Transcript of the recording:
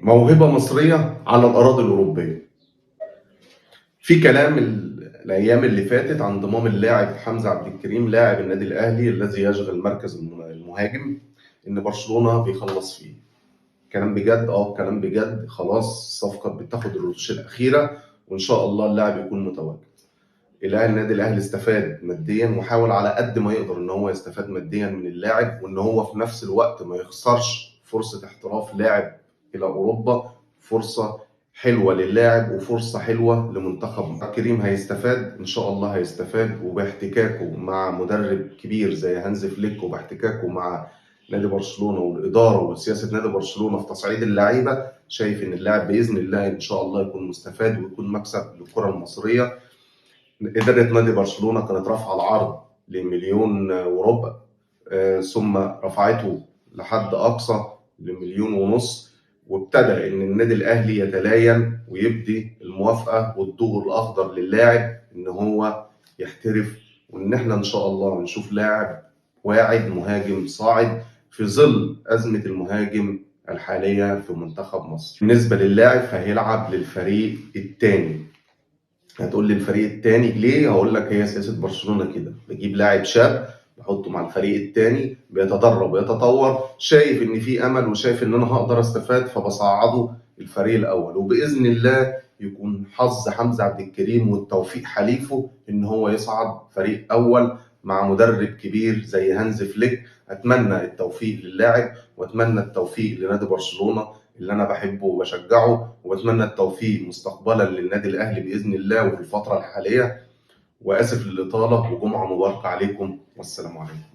موهبة مصرية على الأراضي الأوروبية. في كلام الأيام اللي فاتت عن ضمام اللاعب حمزة عبد الكريم لاعب النادي الأهلي الذي يشغل مركز المهاجم، إن برشلونة بيخلص فيه. كلام بجد؟ كلام بجد. خلاص الصفقة بتاخد الرتوش الأخيرة وإن شاء الله اللاعب يكون متواجد. النادي الأهلي استفاد ماديا وحاول على قد ما يقدر إن هو يستفاد ماديا من اللاعب، وإن هو في نفس الوقت ما يخسرش فرصة احتراف لاعب إلى أوروبا. فرصة حلوة للاعب وفرصة حلوة لمنتخب. كريم هيستفاد إن شاء الله، هيستفاد، وباحتكاكه مع مدرب كبير زي هانز فليك وباحتكاكه مع نادي برشلونة والإدارة وسياسة نادي برشلونة في تصعيد اللعيبة، شايف إن اللاعب بإذن الله إن شاء الله يكون مستفاد ويكون مكسب للكرة المصرية. إدارة نادي برشلونة كانت رافعة العرض لمليون وربع، ثم رفعته لحد أقصى لمليون ونص، وابتدى إن النادي الأهلي يتلاين ويبدي الموافقة والضوء الأخضر للاعب إن هو يحترف، وإن إحنا إن شاء الله نشوف لاعب واعد مهاجم صاعد في ظل أزمة المهاجم الحالية في منتخب مصر. بالنسبة للاعب فهيلعب للفريق الثاني. هتقول لي الفريق الثاني ليه؟ هقول لك هي سياسة برشلونة كده، بجيب لاعب شاب بحطه مع الفريق الثاني بيتدرب ويتطور، شايف ان في امل وشايف ان انا هقدر استفاد فبصعده الفريق الاول، وباذن الله يكون حظ حمزة عبد الكريم والتوفيق حليفه ان هو يصعد فريق اول مع مدرب كبير زي هانز فليك. اتمنى التوفيق للاعب واتمنى التوفيق لنادي برشلونة اللي انا بحبه وبشجعه، وبتمنى التوفيق مستقبلا للنادي الاهلي باذن الله وفي الفتره الحاليه. واسف للاطاله وجمعه مباركه عليكم والسلام عليكم.